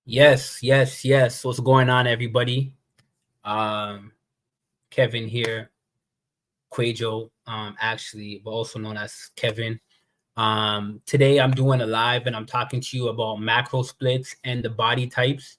Yes, yes, yes. What's going on, everybody? Um, Kevin here, Quajo, actually, but also known as Kevin. Today I'm doing a live and I'm talking to you about macro splits and the body types.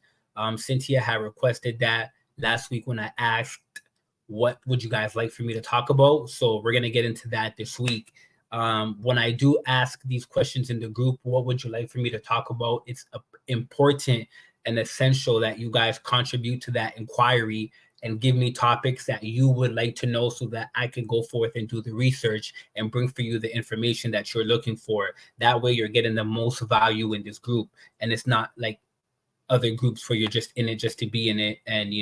Cynthia had requested that last week when I asked what would you guys like for me to talk about. So we're gonna get into that this week. When I do ask these questions in the group, what would you like for me to talk about? It's important and essential that you guys contribute to that inquiry and give me topics that you would like to know so that I can go forth and do the research and bring for you the information that you're looking for. That way you're getting the most value in this group. And it's not like other groups where you're just in it just to be in it and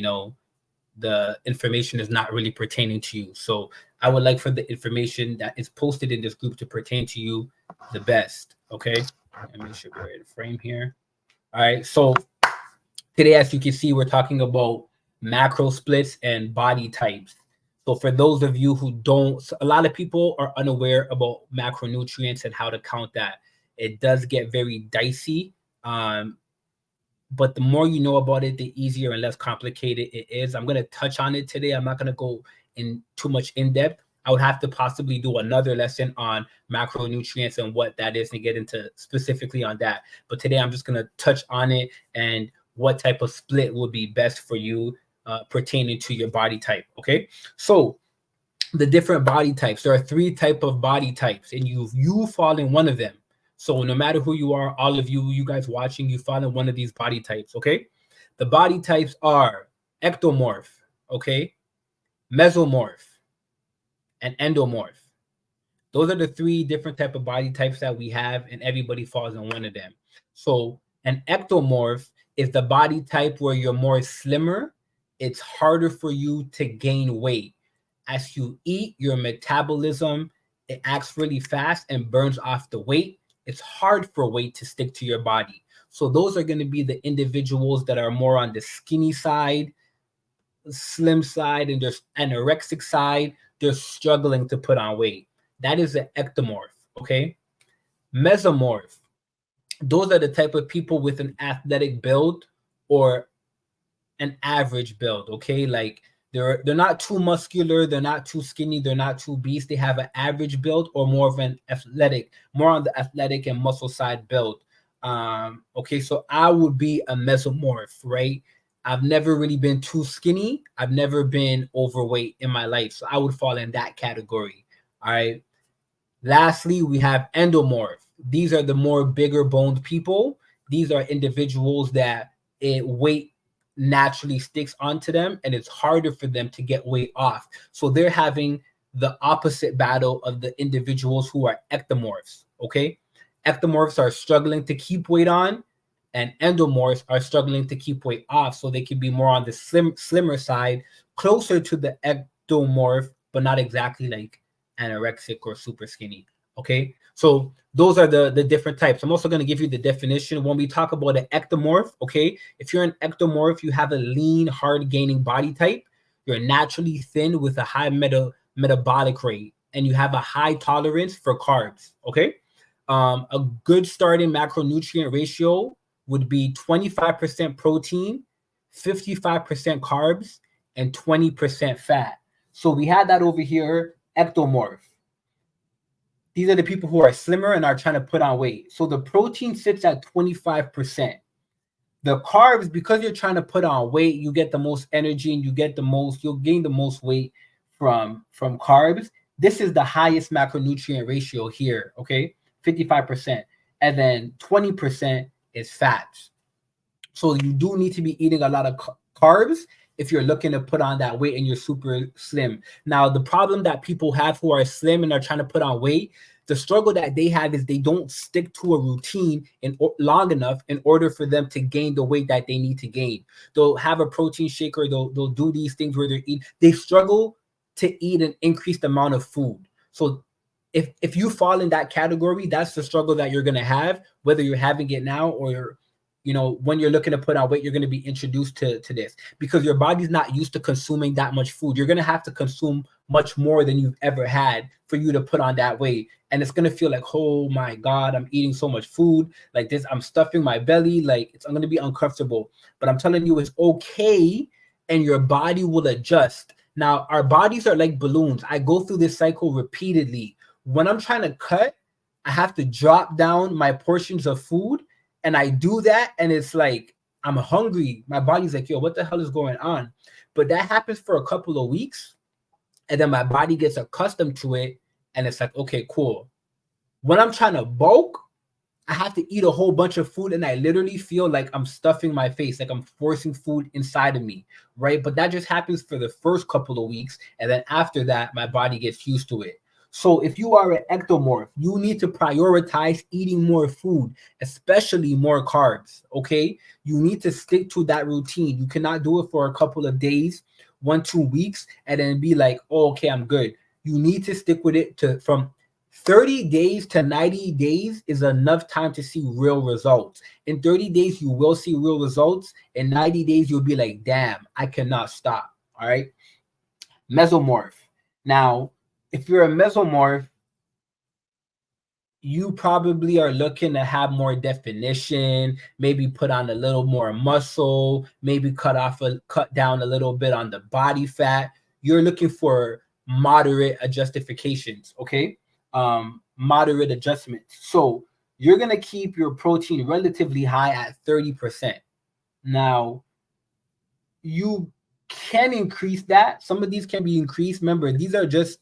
the information is not really pertaining to you. So I would like for the information that is posted in this group to pertain to you the best. Okay. Let me make sure we're in frame here. All right. So today, as you can see, we're talking about macro splits and body types. So for those of you who don't, a lot of people are unaware about macronutrients and how to count that. It does get very dicey. Um, but the more you know about it, the easier and less complicated it is. I'm going to touch on it today. I'm not going to go in too much in depth. I would have to possibly do another lesson on macronutrients and what that is and get into specifically on that. But today I'm just going to touch on it and what type of split would be best for you pertaining to your body type. Okay. So the different body types, there are three type of body types and you fall in one of them. So no matter who you are, all of you guys watching, you fall in one of these body types. Okay. The body types are ectomorph, okay, mesomorph, and endomorph. Those are the three different type of body types that we have, and everybody falls in one of them. So an ectomorph is the body type where you're more slimmer. It's harder for you to gain weight. As you eat, your metabolism, it acts really fast and burns off the weight. It's hard for weight to stick to your body. So those are going to be the individuals that are more on the skinny side, slim side, and there's anorexic side. They're struggling to put on weight. That is an ectomorph. Okay. Mesomorph, those are the type of people with an athletic build or an average build. Okay. Like they're not too muscular, they're not too skinny, they're not too beast. They have an average build or more of an athletic, more on the athletic and muscle side build. Okay, so I would be a mesomorph, right? I've never really been too skinny. I've never been overweight in my life. So I would fall in that category. All right. Lastly, we have endomorph. These are the more bigger boned people. These are individuals that weight naturally sticks onto them and it's harder for them to get weight off. So they're having the opposite battle of the individuals who are ectomorphs. Okay. Ectomorphs are struggling to keep weight on, and endomorphs are struggling to keep weight off. So they can be more on the slimmer side, closer to the ectomorph, but not exactly like anorexic or super skinny. Okay. So those are the different types. I'm also going to give you the definition when we talk about an ectomorph. Okay. If you're an ectomorph, you have a lean, hard gaining body type. You're naturally thin with a high metabolic rate, and you have a high tolerance for carbs. Okay. A good starting macronutrient ratio would be 25% protein, 55% carbs, and 20% fat. So we had that over here, ectomorph. These are the people who are slimmer and are trying to put on weight. So the protein sits at 25%. The carbs, because you're trying to put on weight, you get the most energy and you'll gain the most weight from carbs. This is the highest macronutrient ratio here, okay? 55%. And then 20% is fats. So you do need to be eating a lot of carbs if you're looking to put on that weight and you're super slim. Now, the problem that people have who are slim and are trying to put on weight, the struggle that they have is they don't stick to a routine long enough in order for them to gain the weight that they need to gain. They'll have a protein shaker. They'll do these things where they struggle to eat an increased amount of food. So if you fall in that category, that's the struggle that you're going to have, whether you're having it now or when you're looking to put on weight, you're going to be introduced to this because your body's not used to consuming that much food. You're going to have to consume much more than you've ever had for you to put on that weight. And it's going to feel like, oh my God, I'm eating so much food like this. I'm stuffing my belly. Like I'm going to be uncomfortable, but I'm telling you, it's okay. And your body will adjust. Now, our bodies are like balloons. I go through this cycle repeatedly. When I'm trying to cut, I have to drop down my portions of food. And I do that, and it's like I'm hungry. My body's like, yo, what the hell is going on? But that happens for a couple of weeks, and then my body gets accustomed to it, and it's like, okay, cool. When I'm trying to bulk, I have to eat a whole bunch of food, and I literally feel like I'm stuffing my face, like I'm forcing food inside of me, right? But that just happens for the first couple of weeks, and then after that, my body gets used to it. So if you are an ectomorph, you need to prioritize eating more food, especially more carbs, okay? You need to stick to that routine. You cannot do it for a couple of days, 1-2 weeks, and then be like, oh, okay, I'm good. You need to stick with it from 30 days to 90 days is enough time to see real results. In 30 days, you will see real results. In 90 days, you'll be like, damn, I cannot stop, all right? Mesomorph. Now, if you're a mesomorph, you probably are looking to have more definition, maybe put on a little more muscle, maybe cut down a little bit on the body fat. You're looking for moderate adjustifications, okay? Moderate adjustments. So you're gonna keep your protein relatively high at 30%. Now, you can increase that. Some of these can be increased. Remember, these are just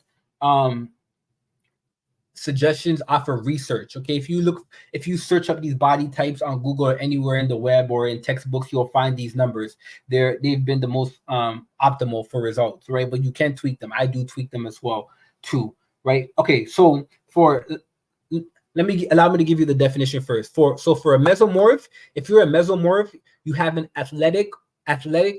suggestions off of research. Okay, if you search up these body types on Google or anywhere in the web or in textbooks, you'll find these numbers. They've been the most optimal for results, right? But you can tweak them. I do tweak them as well too, right? Okay, so allow me to give you the definition first. For a mesomorph, if you're a mesomorph, you have an athletic,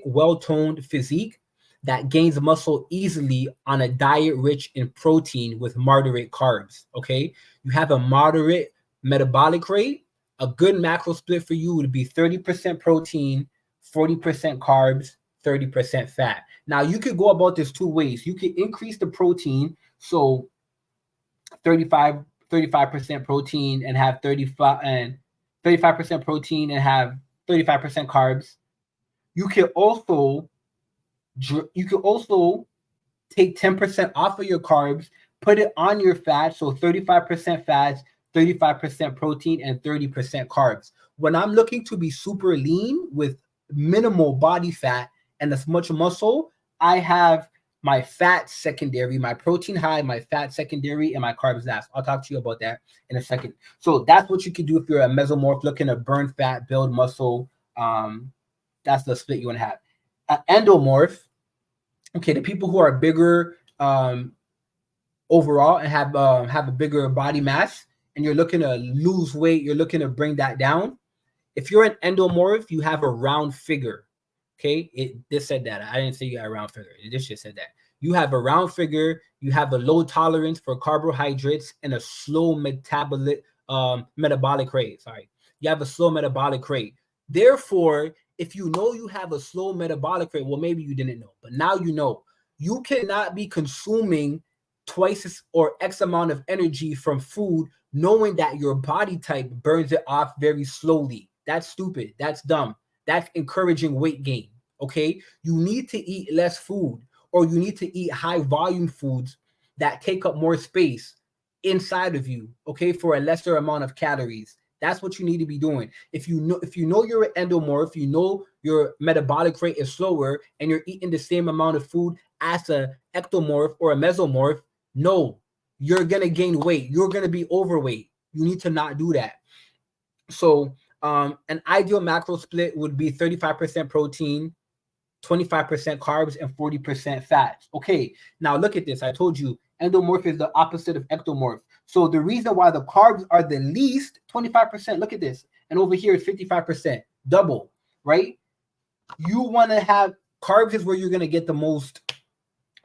well-toned physique that gains muscle easily on a diet rich in protein with moderate carbs, okay? You have a moderate metabolic rate. A good macro split for you would be 30% protein, 40% carbs, 30% fat. Now, you could go about this two ways. You could increase the protein, so 35% protein and have 35% protein and have 35% carbs. You could also take 10% off of your carbs, put it on your fat, so 35% fats, 35% protein, and 30% carbs. When I'm looking to be super lean with minimal body fat and as much muscle, I have my fat secondary, my protein high, my fat secondary, and my carbs last. I'll talk to you about that in a second. So that's what you can do if you're a mesomorph looking to burn fat, build muscle. That's the split you want to have. Endomorph, okay, the people who are bigger overall and have a bigger body mass, and you're looking to lose weight, you're looking to bring that down. If you're an endomorph, you have a round figure. Okay, this said that. I didn't say you got a round figure. This just said that. You have a round figure, you have a low tolerance for carbohydrates and a slow metabolic rate. Sorry. You have a slow metabolic rate. Therefore, if you know you have a slow metabolic rate, well, maybe you didn't know, but now you know. You cannot be consuming twice or X amount of energy from food knowing that your body type burns it off very slowly. That's stupid. That's dumb. That's encouraging weight gain, okay? You need to eat less food, or you need to eat high volume foods that take up more space inside of you, okay, for a lesser amount of calories. That's what you need to be doing. If you know you're an endomorph, you know your metabolic rate is slower, and you're eating the same amount of food as a ectomorph or a mesomorph, no, you're gonna gain weight. You're gonna be overweight. You need to not do that. So an ideal macro split would be 35% protein, 25% carbs, and 40% fats. Okay, now look at this. I told you endomorph is the opposite of ectomorph. So the reason why the carbs are the least, 25%, look at this. And over here is 55%, double, right? You want to have carbs is where you're going to get the most.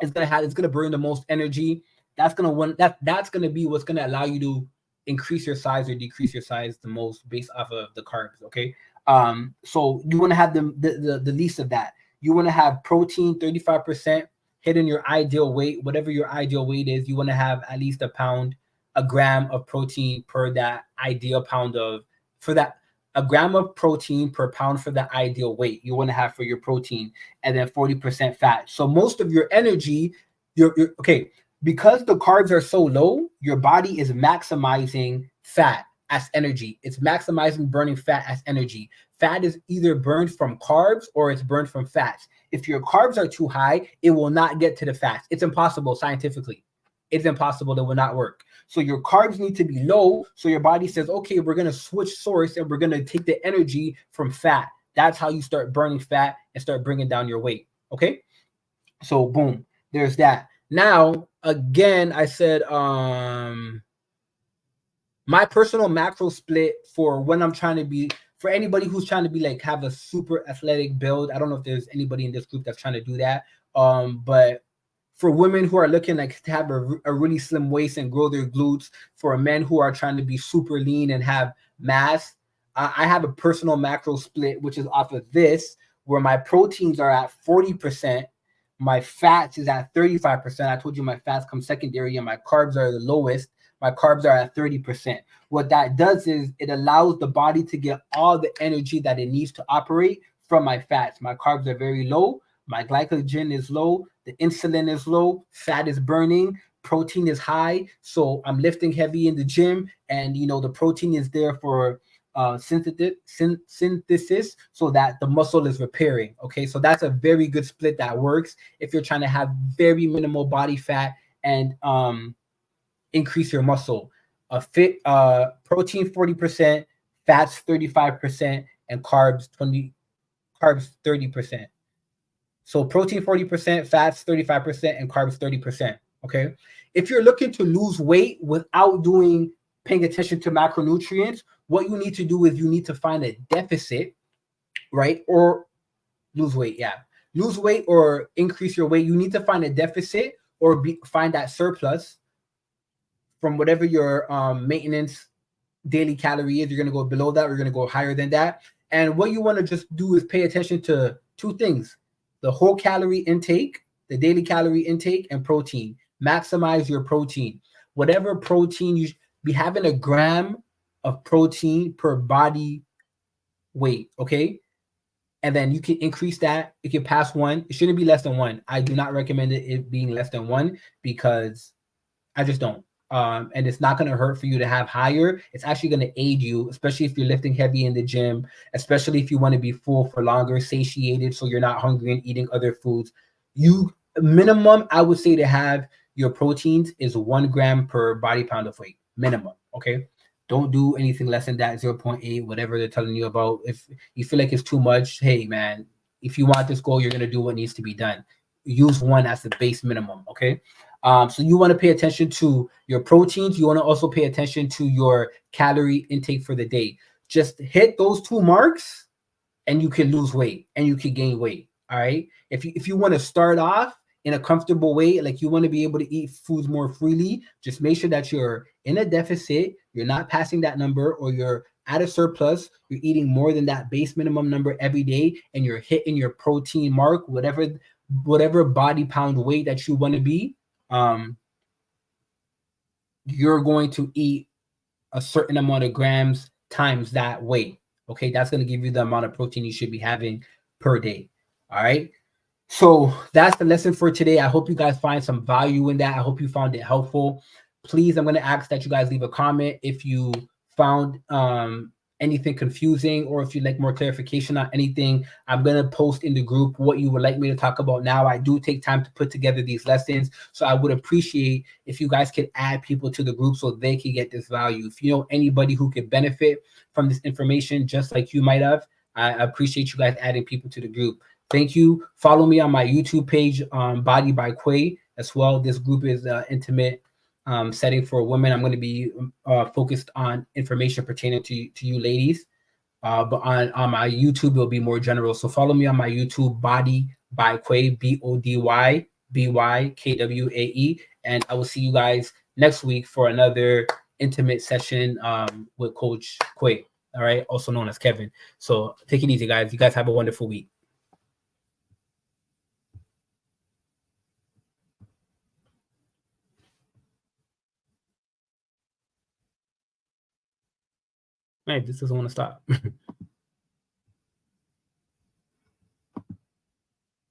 It's going to burn the most energy. That's going to be what's going to allow you to increase your size or decrease your size the most based off of the carbs. Okay. So you want to have the least of that. You want to have protein 35%, hitting your ideal weight, whatever your ideal weight is. You want to have at least a gram of protein per that ideal pound of for that a gram of protein per pound for the ideal weight you want to have for your protein, and then 40% fat. So most of your energy, you're okay, because the carbs are so low, your body is maximizing fat as energy. It's maximizing burning fat as energy. Fat is either burned from carbs or it's burned from fats. If your carbs are too high, it will not get to the fats. It's impossible scientifically. It's impossible. It will not work. So your carbs need to be low. So your body says, okay, we're going to switch source and we're going to take the energy from fat. That's how you start burning fat and start bringing down your weight. Okay. So boom, there's that. Now, again, I said, my personal macro split for when I'm trying to be, for anybody who's trying to be like, have a super athletic build. I don't know if there's anybody in this group that's trying to do that. But for women who are looking like to have a really slim waist and grow their glutes, for men who are trying to be super lean and have mass, I have a personal macro split, which is off of this, where my proteins are at 40%, my fats is at 35%. I told you my fats come secondary and my carbs are the lowest. My carbs are at 30%. What that does is it allows the body to get all the energy that it needs to operate from my fats. My carbs are very low. My glycogen is low. The insulin is low. Fat is burning. Protein is high. So I'm lifting heavy in the gym, and the protein is there for synthesis so that the muscle is repairing. Okay, so that's a very good split that works if you're trying to have very minimal body fat and increase your muscle. Protein 40%, fats 35%, and carbs 30%. So protein 40%, fats 35%, and carbs 30%. Okay. If you're looking to lose weight without paying attention to macronutrients, what you need to do is you need to find a deficit, right? Or lose weight. Yeah. Lose weight or increase your weight. You need to find a deficit or find that surplus from whatever your maintenance daily calorie is. You're going to go below that or you're going to go higher than that. And what you want to just do is pay attention to two things: the whole calorie intake, the daily calorie intake, and protein. Maximize your protein. Whatever protein you be having, a gram of protein per body weight. Okay. And then you can increase that. It can pass one. It shouldn't be less than one. I do not recommend it being less than one because I just don't. And it's not going to hurt for you to have higher. It's actually going to aid you, especially if you're lifting heavy in the gym, especially if you want to be full for longer, satiated, so you're not hungry and eating other foods. You minimum, I would say, to have your proteins is 1 gram per body pound of weight, minimum. Okay. Don't do anything less than that, 0.8, whatever they're telling you about. If you feel like it's too much, hey man, if you want this goal, you're going to do what needs to be done. Use 1 as the base minimum. Okay. So you want to pay attention to your proteins. You want to also pay attention to your calorie intake for the day. Just hit those 2 marks and you can lose weight and you can gain weight. All right. If you want to start off in a comfortable way, like you want to be able to eat foods more freely, just make sure that you're in a deficit, you're not passing that number, or you're at a surplus, you're eating more than that base minimum number every day, and you're hitting your protein mark, whatever body pound weight that you want to be. You're going to eat a certain amount of grams times that weight. Okay, that's going to give you the amount of protein you should be having per day. All right. So that's the lesson for today. I hope you guys find some value in that. I hope you found it helpful. Please, I'm going to ask that you guys leave a comment if you found anything confusing, or if you'd like more clarification on anything. I'm going to post in the group what you would like me to talk about now. I do take time to put together these lessons, so I would appreciate if you guys could add people to the group so they can get this value. If you know anybody who could benefit from this information, just like you might have, I appreciate you guys adding people to the group. Thank you. Follow me on my YouTube page, Body by Quay, as well. This group is intimate setting for women. I'm going to be focused on information pertaining to you ladies, but on my YouTube it'll be more general. So follow me on my YouTube, Body by Quay, BODYBYKWAE, and I will see you guys next week for another intimate session with Coach Quay. All right, also known as Kevin. So take it easy, guys. You guys have a wonderful week. Man, this doesn't want to stop.